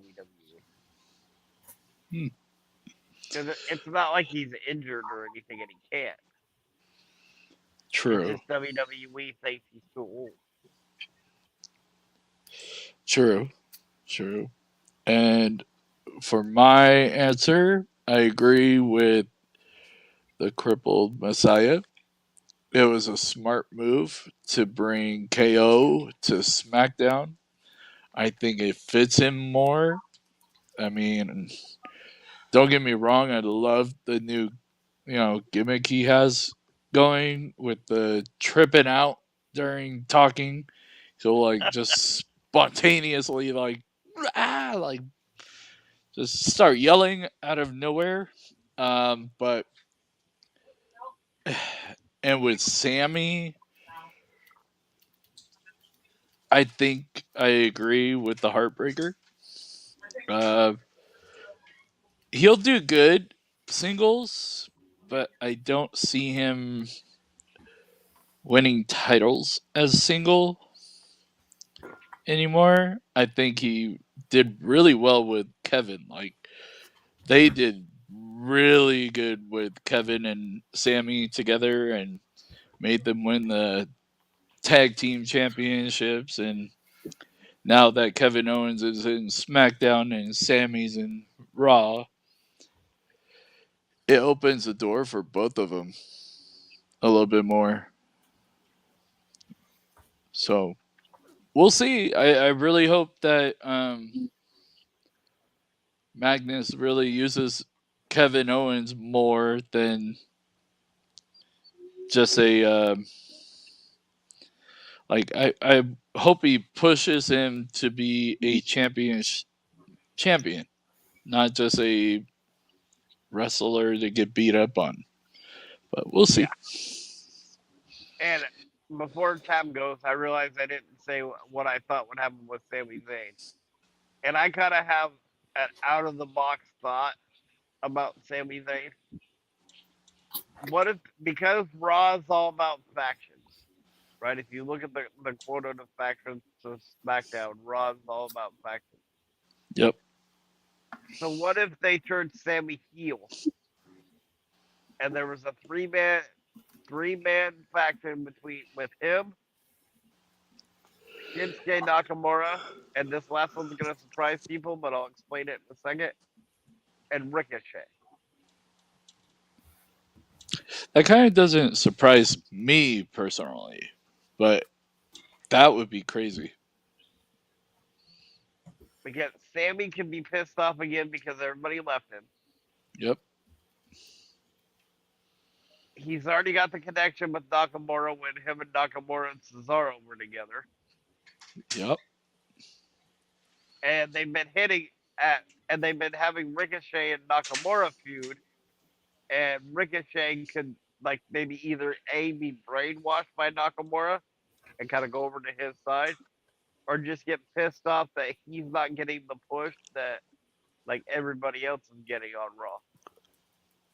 Because it's not like he's injured or anything and he can't. True. It's just WWE thinks he's too old. True. And for my answer, I agree with the crippled Messiah. It was a smart move to bring KO to SmackDown. I think it fits him more. I mean, don't get me wrong, I love the new, gimmick he has going with the tripping out during talking. So like just spontaneously like just start yelling out of nowhere. But and with Sammy, I think I agree with the Heartbreaker. He'll do good singles, but I don't see him winning titles as single anymore. I think he did really well with Kevin. Like they did really good with Kevin and Sammy together and made them win the tag team championships. And now that Kevin Owens is in SmackDown and Sammy's in Raw, it opens the door for both of them a little bit more. So we'll see. I really hope that Magnus really uses Kevin Owens more than just a I hope he pushes him to be a champion, not just a wrestler to get beat up on. But we'll see. Yeah. And before time goes, I realized I didn't say what I thought would happen with Sami Zayn. And I kind of have an out of the box thought about Sami Zayn. What if, because Raw is all about factions, right? If you look at the quote of the factions to SmackDown, Raw is all about factions. Yep. So what if they turned Sammy heel, and there was a three-man faction with him, Shinsuke Nakamura, and this last one's gonna surprise people, but I'll explain it in a second, and Ricochet. That kind of doesn't surprise me personally, but that would be crazy. Because Sammy can be pissed off again because everybody left him. Yep. He's already got the connection with Nakamura when him and Nakamura and Cesaro were together. Yep. And they've been having Ricochet and Nakamura feud. And Ricochet could like maybe either be brainwashed by Nakamura and kind of go over to his side, or just get pissed off that he's not getting the push that like everybody else is getting on Raw.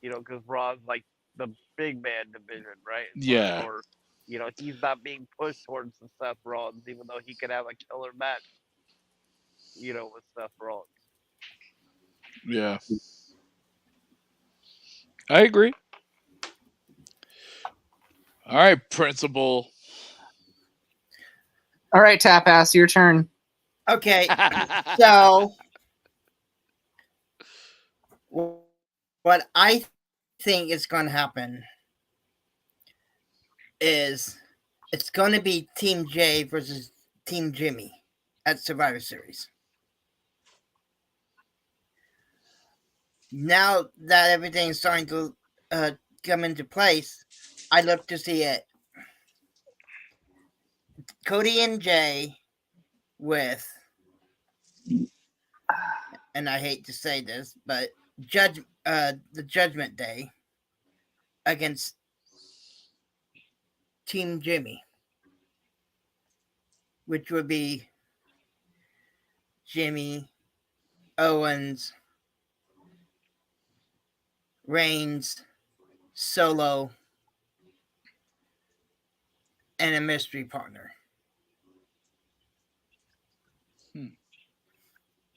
You know, because Raw's like the big man division, right? Yeah. Or, you know, he's not being pushed towards the Seth Rollins, even though he could have a killer match, you know, with Seth Rollins. Yeah. I agree. All right, Principal. All right, Tap Ass, your turn. Okay, so what I think is going to happen is it's going to be Team J versus Team Jimmy at Survivor Series. Now that everything's starting to come into place, I look to see it. Cody and Jay with, and I hate to say this, but the Judgment Day against Team Jimmy, which would be Jimmy, Owens, Reigns, Solo, and a mystery partner.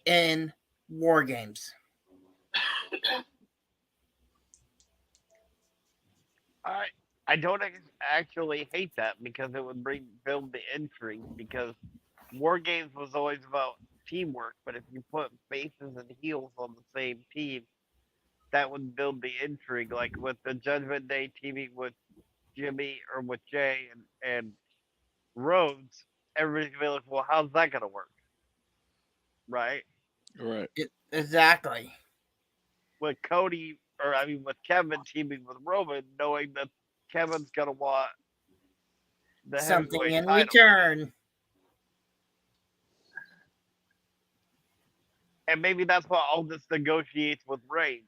In War Games. I don't actually hate that because it would build the intrigue, because War Games was always about teamwork, but if you put faces and heels on the same team, that would build the intrigue, like with the Judgment Day teaming with Jimmy or with Jay and Rhodes. Everybody's gonna be like, well, how's that gonna work? Right? Right. Exactly. With with Kevin teaming with Roman, knowing that Kevin's gonna want the something in title. return. And maybe that's why all this negotiates with Reigns.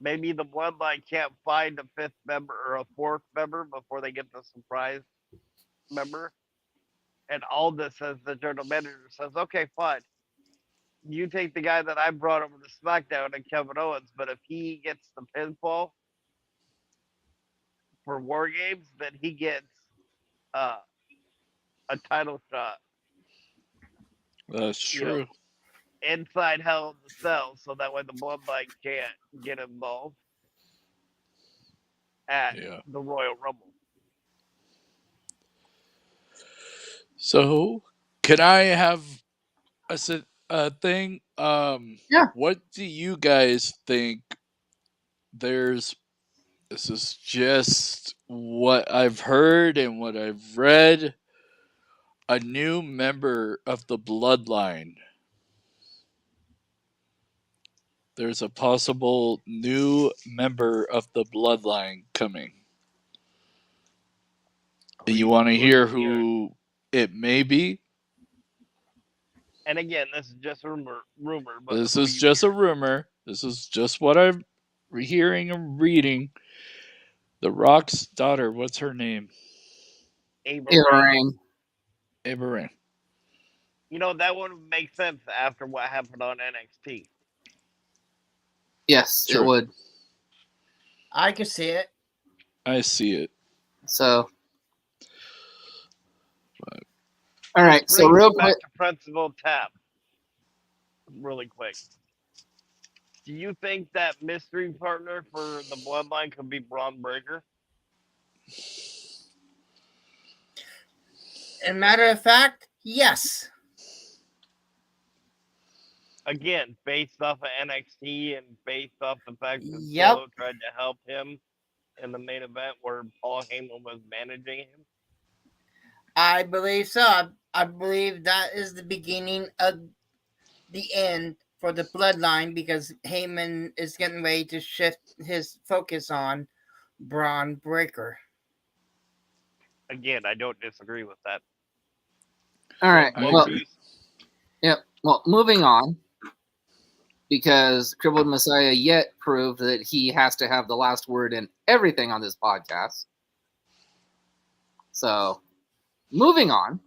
Maybe the Bloodline can't find a fifth member or a fourth member before they get the surprise member. And Aldis, as the general manager, says, okay, fine. You take the guy that I brought over to SmackDown and Kevin Owens, but if he gets the pinfall for War Games, then he gets a title shot. That's true. Inside Hell in the Cell, so that way the Bloodline can't get involved at the Royal Rumble. So, can I have a thing? Yeah. What do you guys think? This is just what I've heard and what I've read. A new member of the Bloodline. There's a possible new member of the Bloodline coming. And you want to hear who it may be? And again, this is just a rumor. But This is just a rumor. This is just what I'm hearing and reading. The Rock's daughter, what's her name? Ava Raine. Ava Raine. You know, that would make sense after what happened on NXT. Yes, True. it would. I can see it. I see it. So, all right. So real quick, to Principal Tap, really quick. Do you think that mystery partner for the Bloodline could be Braun Breaker? As a matter of fact, yes. Again, based off of NXT and based off the fact that Yep. Solo tried to help him in the main event where Paul Heyman was managing him. I believe so. I believe that is the beginning of the end for the Bloodline because Heyman is getting ready to shift his focus on Braun Breaker. Again, I don't disagree with that. All right. What Well, were you- yep. Well, moving on, because Crippled Messiah yet proved that he has to have the last word in everything on this podcast. So, moving on,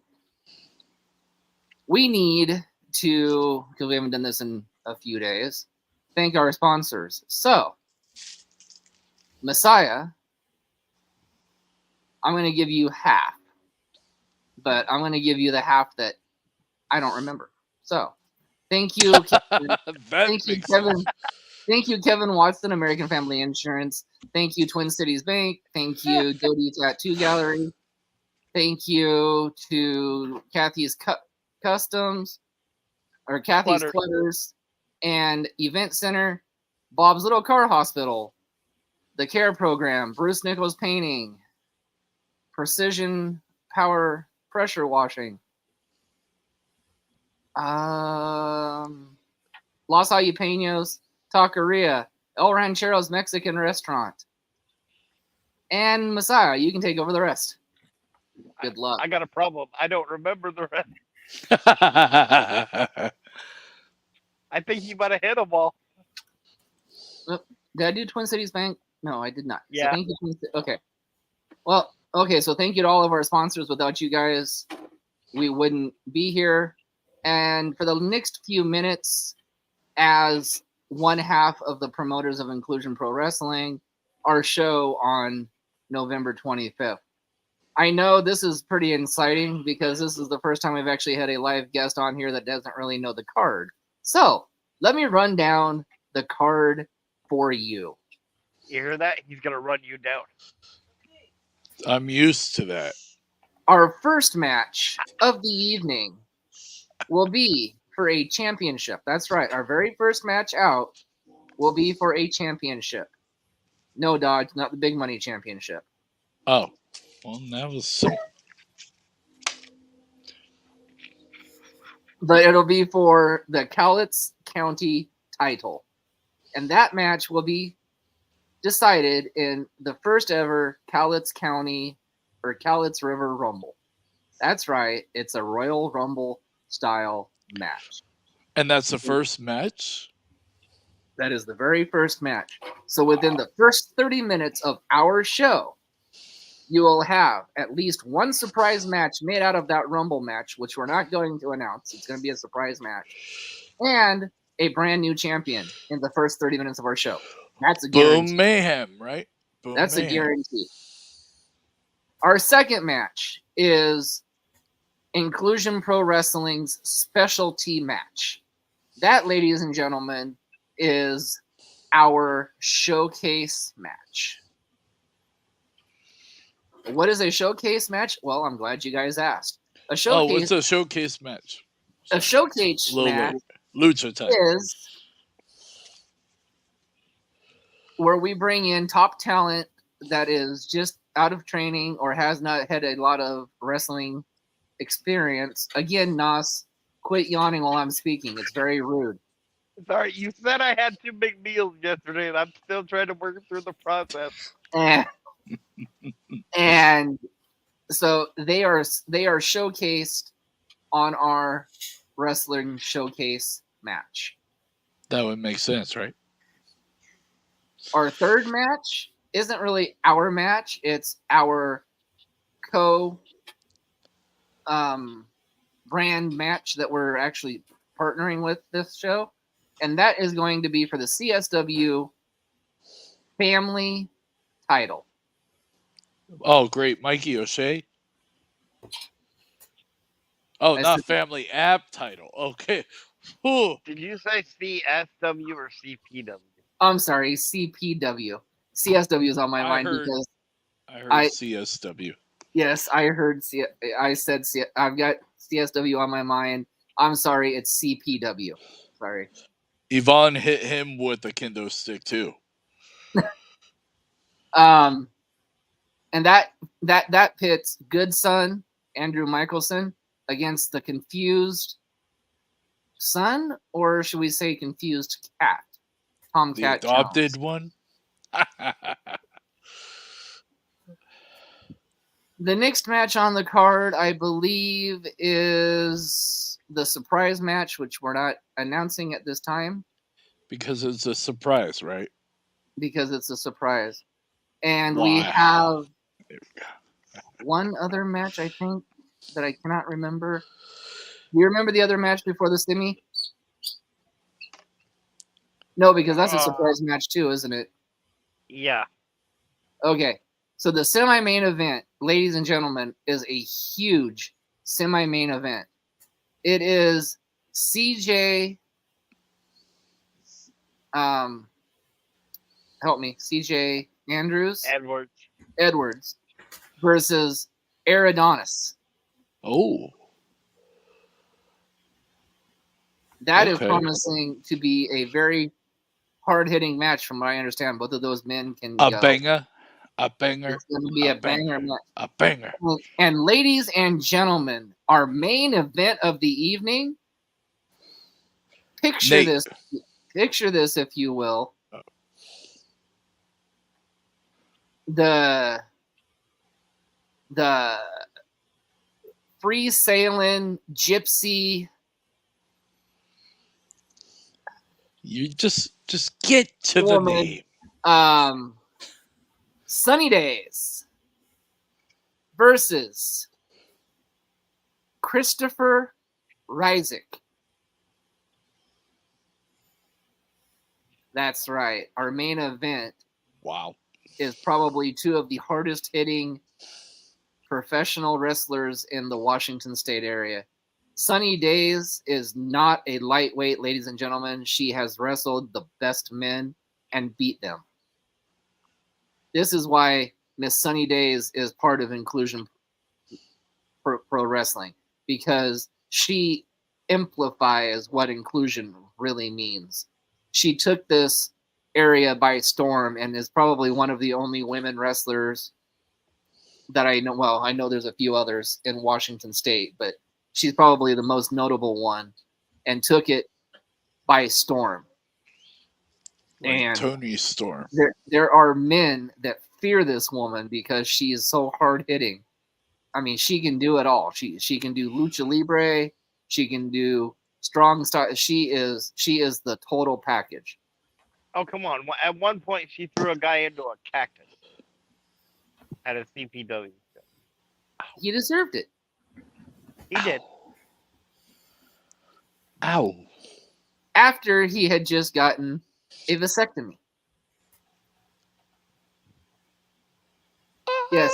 we need to, because we haven't done this in a few days, thank our sponsors. So, Messiah, I'm going to give you half, but I'm going to give you the half that I don't remember. So, thank you, Kevin. Thank you, Kevin. Thank you, Kevin Watson, American Family Insurance. Thank you, Twin Cities Bank. Thank you, Dodie Tattoo Gallery. Thank you to Kathy's Customs, or Kathy's Clutters, and Event Center, Bob's Little Car Hospital, the Care Program, Bruce Nichols Painting, Precision Power Pressure Washing, Los Jalapenos Taqueria, El Ranchero's Mexican Restaurant, and Messiah. You can take over the rest. Good luck. I got a problem. I don't remember the rest. I think you might have hit them all. Did I do Twin Cities Bank? No, I did not. Yeah. So thank you. Okay. Well, okay. So thank you to all of our sponsors. Without you guys, we wouldn't be here. And for the next few minutes, as one half of the promoters of Inclusion Pro Wrestling, our show on November 25th. I know this is pretty exciting because this is the first time we've actually had a live guest on here that doesn't really know the card. So let me run down the card for you. You hear that? He's going to run you down. I'm used to that. Our first match of the evening will be for a championship. That's right. Our very first match out will be for a championship. No, Dodge, not the big money championship. Oh, well, that was so. But it'll be for the Cowlitz County title. And that match will be decided in the first ever Cowlitz County or Cowlitz River Rumble. That's right. It's a Royal Rumble style match. And that's the first match? That is the very first match. So within the first 30 minutes of our show, you will have at least one surprise match made out of that Rumble match, which we're not going to announce. It's going to be a surprise match. And a brand new champion in the first 30 minutes of our show. That's a guarantee. Boom Mayhem, right? Boom That's Mayhem. a guarantee. Our second match is Inclusion Pro Wrestling's specialty match. That, ladies and gentlemen, is our showcase match. What is a showcase match? Well, I'm glad you guys asked. A showcase. Oh, what's a showcase match? A showcase match Lucha type. is where we bring in top talent that is just out of training or has not had a lot of wrestling experience. Again, Nas, quit yawning while I'm speaking. It's very rude. Sorry, you said I had 2 big meals yesterday, and I'm still trying to work through the process. And so they are showcased on our wrestling showcase match. That would make sense, right? Our third match isn't really our match. It's our brand match that we're actually partnering with this show. And that is going to be for the CSW family title. Oh, great. Mikey O'Shea? Oh, not family app title. Okay. Oh, Did you say CSW or CPW? I'm sorry, CPW. CSW is on my mind because I heard CSW. yes, I heard I said I've got CSW on my mind. I'm sorry, it's CPW. Sorry. Yvonne hit him with a kendo stick too. Um, and that pits Good Son Andrew Michelson against the confused son, or should we say confused cat, The Tomcat adopted Jones. one. The next match on the card, I believe, is the surprise match, which we're not announcing at this time Because it's a surprise, right? because it's a surprise. And we Why? have one other match, I think, that I cannot remember. Do you remember the other match before the semi? No, because that's a surprise match too, isn't it? Yeah. Okay. So the semi-main event, ladies and gentlemen, is a huge semi-main event. It is CJ help me, CJ Edwards versus Adonis. Oh. That is promising to be a very hard-hitting match, from what I understand. Both of those men can go. Banger. It's going to be a banger match. A banger. And ladies and gentlemen, our main event of the evening. Picture this, if you will. The free sailing gypsy. You just get to the name. Sunny Days versus Christopher Ryzik. That's right. Our main event. Wow. Is probably two of the hardest hitting professional wrestlers in the Washington State area. Sunny Days is not a lightweight, ladies and gentlemen. She has wrestled the best men and beat them. This is why Miss Sunny Days is part of Inclusion Pro Wrestling, because she amplifies what inclusion really means. She took this area by storm and is probably one of the only women wrestlers that I know. Well, I know there's a few others in Washington State, but she's probably the most notable one and took it by storm. Like and Tony Storm. There are men that fear this woman because she is so hard hitting. I mean, she can do it all. She can do lucha libre. She can do strong style. She is the total package. Oh, come on. At one point, she threw a guy into a cactus at a CPW show. He deserved it. He did. Ow. After he had just gotten a vasectomy. Yes.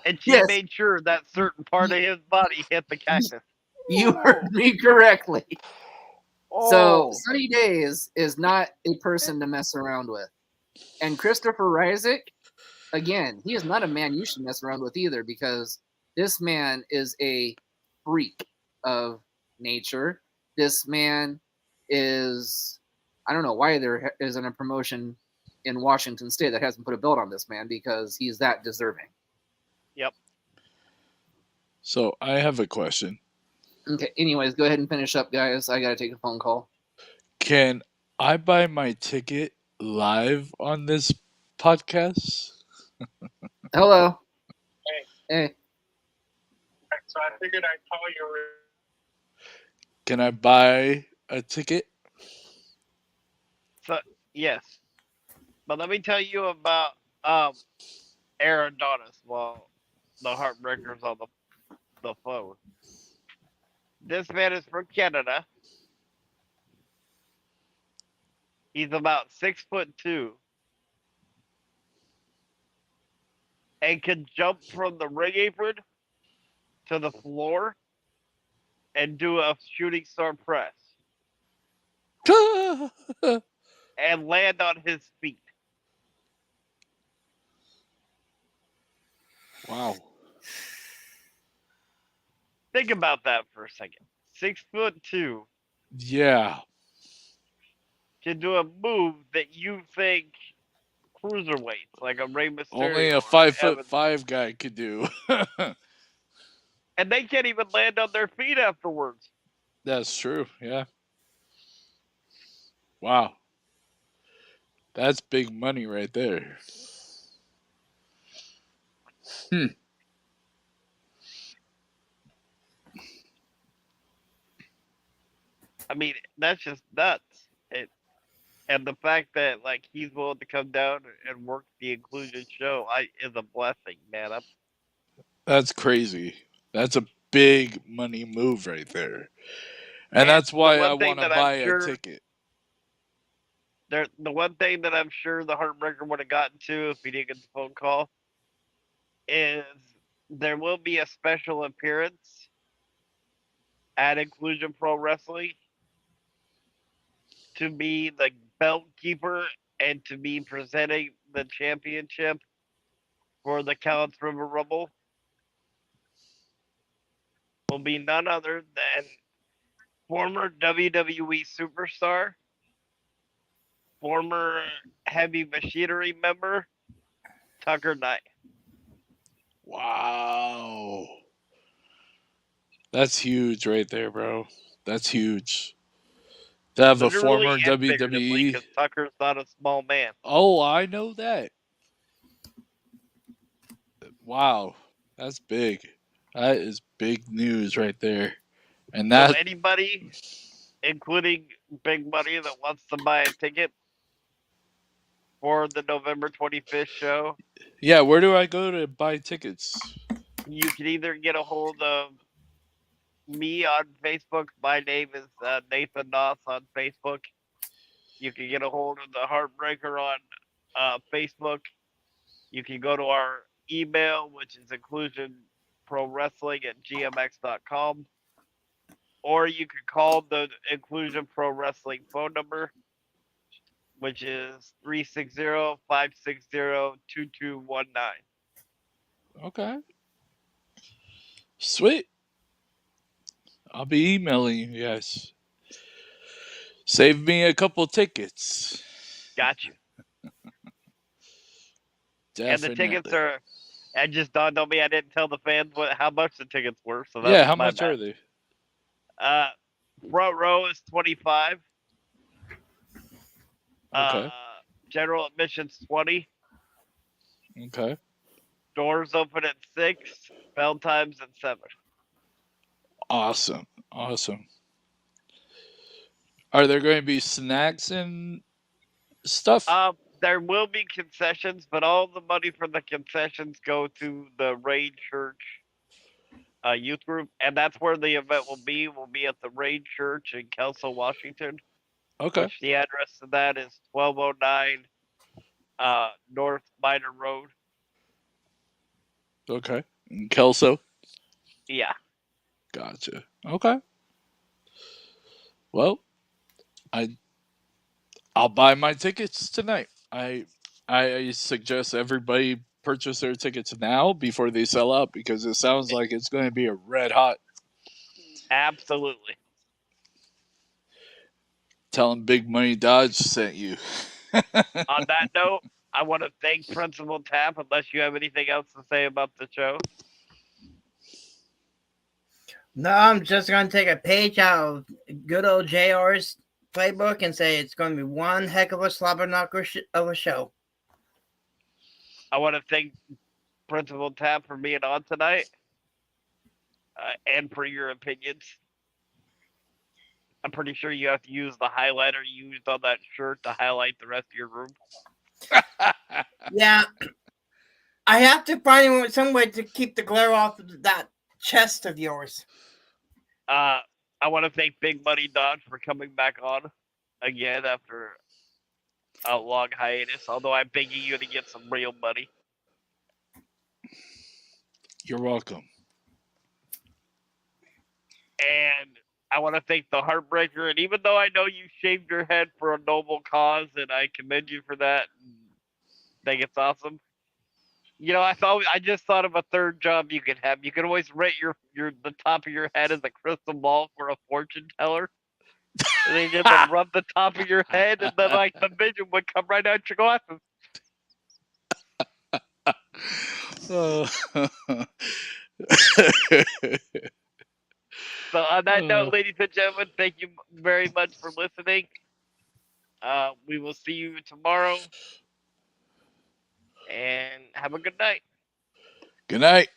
And she made sure that certain part of his body hit the cactus. You heard me correctly. So Sunny Days is not a person to mess around with. And Christopher Ryzik, again, he is not a man you should mess around with either, because this man is a freak of nature. This man is, I don't know why there isn't a promotion in Washington State that hasn't put a belt on this man, because he's that deserving. Yep. So I have a question. Okay, anyways, go ahead and finish up, guys. I got to take a phone call. Can I buy my ticket live on this podcast? Hello. Hey. So I figured I'd call you. Can I buy a ticket? So, yes. But let me tell you about Adonis while the Heartbreaker's on the phone. This man is from Canada. He's about 6'2" and can jump from the ring apron to the floor and do a shooting star press and land on his feet. Wow. Think about that for a second. 6'2" Yeah. can do a move that you think cruiserweights like a Rey Mysterio Only a or 5'5" guy could do. and they can't even land on their feet afterwards. That's true. Yeah. Wow. That's big money right there. I mean, that's just nuts. And the fact that like he's willing to come down and work the inclusion show, is a blessing, man. That's crazy. That's a big money move right there. And that's the why I one thing want to that I'm buy a sure ticket. the one thing that I'm sure the Heartbreaker would have gotten to if he didn't get the phone call is there will be a special appearance at Inclusion Pro Wrestling to be the belt keeper and to be presenting the championship for the Callens River Rumble will be none other than former WWE superstar, former Heavy Machinery member, Tucker Knight. Wow. That's huge right there, bro. That's huge. To have a former Literally and figuratively, WWE. because Tucker's not a small man. Oh, I know that. Wow. That's big. That is big news right there. And So that, anybody, including Big Money, that wants to buy a ticket for the November 25th show, yeah, where do I go to buy tickets? you can either get a hold of me on Facebook. My name is Nathan Noss on Facebook. You can get a hold of the Heartbreaker on Facebook. You can go to our email, which is inclusionprowrestling@gmx.com. Or you can call the Inclusion Pro Wrestling phone number, which is 360-560-2219. Okay. Sweet. I'll be emailing you guys. Save me a couple tickets. Got you. Definitely. And the tickets are. It just dawned on me I didn't tell the fans how much the tickets were. So Yeah, how my much bad. are they? Front row is $25. Okay. General admission's $20. Okay. Doors open at 6. Bell times at 7. Awesome. Awesome. Are there going to be snacks and stuff? There will be concessions, but all the money from the concessions go to the Raid Church youth group, and that's where the event will be. We'll be at the Raid Church in Kelso, Washington. Okay. Which the address of that is 1209 North Minor Road. Okay. In Kelso? Yeah. Gotcha. Okay. Well, I'll buy my tickets tonight. I suggest everybody purchase their tickets now before they sell out because it sounds like it's going to be a red hot. Absolutely. Tell them Big Money Dodge sent you. On that note, I want to thank Principal Tap, unless you have anything else to say about the show. No, I'm just going to take a page out of good old JR's playbook and say it's going to be one heck of a slobber knocker of a show. I want to thank Principal Tap for being on tonight and for your opinions. I'm pretty sure you have to use the highlighter you used on that shirt to highlight the rest of your room. Yeah. I have to find some way to keep the glare off of that chest of yours. I want to thank Big Money Dodge for coming back on again after a long hiatus, although I'm begging you to get some real money. You're welcome. And I want to thank the Heartbreaker. And even though I know you shaved your head for a noble cause, and I commend you for that, and think it's awesome. I just thought of a third job you could have. You could always rent the top of your head as a crystal ball for a fortune teller. And then you have to rub the top of your head, and then like the vision would come right out your glasses. So on that note, ladies and gentlemen, thank you very much for listening. We will see you tomorrow. And have a good night. Good night.